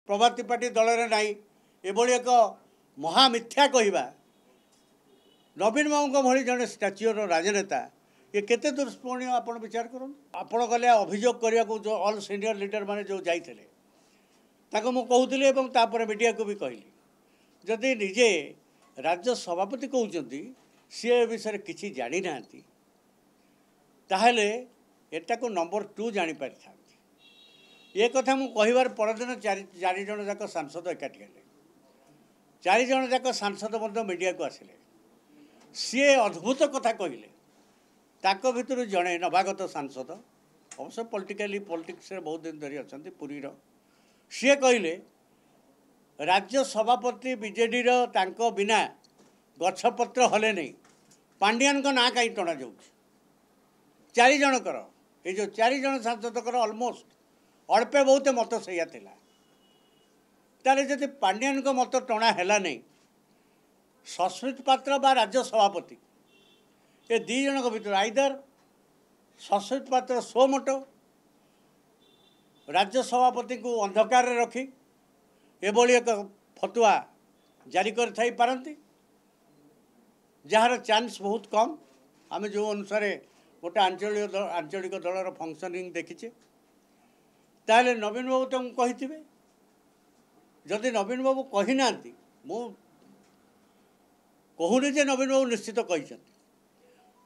प्रभाती party दल में नाई एभली एक महामिथ्या कहवा नवीन बाबू भली जड़े स्टाच्यूर राजनेता ये केते दुष्पणीय आप विचार करूँ आपण गले अभियोग करने को जो ऑल सीनियर लीडर माने जो जाइए मुझे मीडिया को भी कहली जदि निजे राज्य सभापति कहते सी ए विषय किसी जानी ना ताहले एटा को नंबर 2 जानीपारि था ये कथा मु कहबार परदिन चारि जन जाक सांसद एकाठी हेले 4 जन जाक सांसद मीडिया को आसिले सी अद्भुत कथा कहले ताको भितर जड़े नवागत सांसद अवश्य पॉलिटिक्स बहुत दिन धरी अच्छा पुरी सी कहले राज्य सभापति बीजेडी तांको बिना गछपत्र हले नहीं पांडियान को ना कहीं टणा जाऊँ 4 जनकर ये जो 4 जन सांसदकर ऑलमोस्ट अल्पे बहुत मत सैया थिला ताले जदि पांडियान को मत टणा हैला नहीं सस्मित पात्र बा राज्य सभापति ये 2 जन भीतर आइदर सस्मित पात्र सो मोटो राज्य सभापति को अंधकार रखी एभली एक फतुआ जारी कर थाई पारंती जार चांस बहुत कम आम जो अनुसार गोटे आंचलिक दलर फंक्शनिंग देखीचे ताहले नवीन बाबू तुमको कही जदि नवीन बाबू कही ना मु कहूनी जे नवीन बाबू निश्चित कही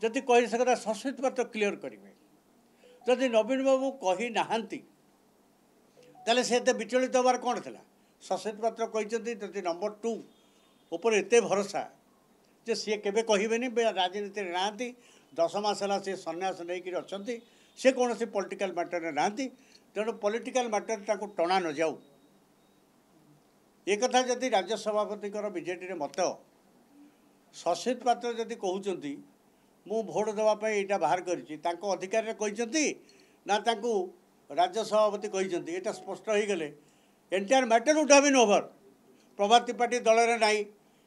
जदि कही से कथा सस्मित पात्र क्लीयर करेंगे जदि नवीन बाबू कही नहांती ताले से विचलित हबार कौन था सस्मित पात्र कहते जदि नंबर 2 ऊपर एत भरोसा जे सी केबे कहबेनी राजनीति ना 10 मास है सी सन्यास नहीं अच्छा सी कौन सी पॉलिटिकल मैटर ना तेणु पॉलिटिकल मैटर ताको टणा न जाऊ एक कथा जदि राज्य सभापति बीजेडी मत सस्मित पात्र जदि कहते मु भोट देवाई यहाँ बाहर कर अधिकार कहते ना राज्य सभापति कहते यहाँ स्पष्ट हो गले entire matter would have been over Prabhati party दल में नाई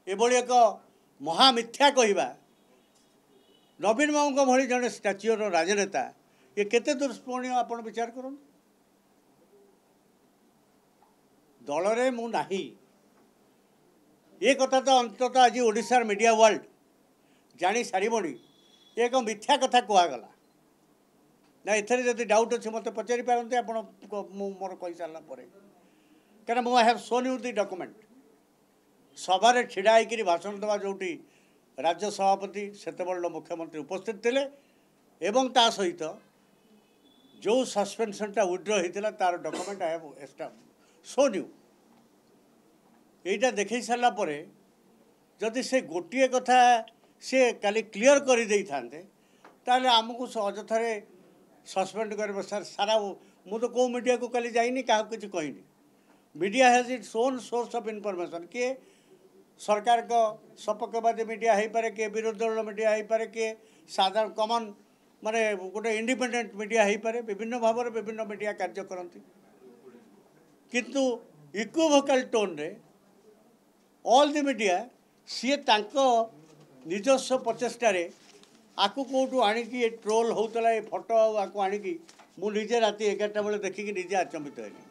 एभली एक महामिथ्या कहवा नवीन बाबू भली जड़े स्टाच्यूर राजनेता ये केते दुष्पणीय आप विचार करूँ दल में मु नाही ये कथा तो अंततः आज ओडिशार मीडिया वर्ल्ड जानी सारिबणी एक मिथ्या कथा कहगला ना एथरे जदि डाउट अच्छे मत पचारि पारते आप मोर कही सारा क्या मु I have shown you the document सभारे छिड़ा होकर भाषण देवा जोटी राज्य सभापति सेतेबेल मुख्यमंत्री उपस्थित थे एवं ता सहित जो सस्पेंशनटा विड्र होता तार document I have shown you यहीटा देख सारा जदि से गोटे कथा सी काली क्लीयर कर दे था आमको अजथारे सस्पेंड कर सारा मु तो कौ मीडिया को काली जाइनी क्या किसी कहनी media has its own source of information किए सरकार को सपक्षवादी मीडिया हो पारे किए विरोधी दल मीडिया हो पारे किए साधारण कमन माने गोटे इंडिपेंडेंट मीडिया हो पारे विभिन्न भाव में विभिन्न मीडिया कार्य करती किंतु इक्विवोकल टोन रे ऑल द मीडिया सी तांको निजस्व प्रचेष्टार आकु कौटू आणिकी ट्रोल होता ये फटो आकु आणिकी मुझे राति 11टा बेले देखिकी निजे आचंबित हली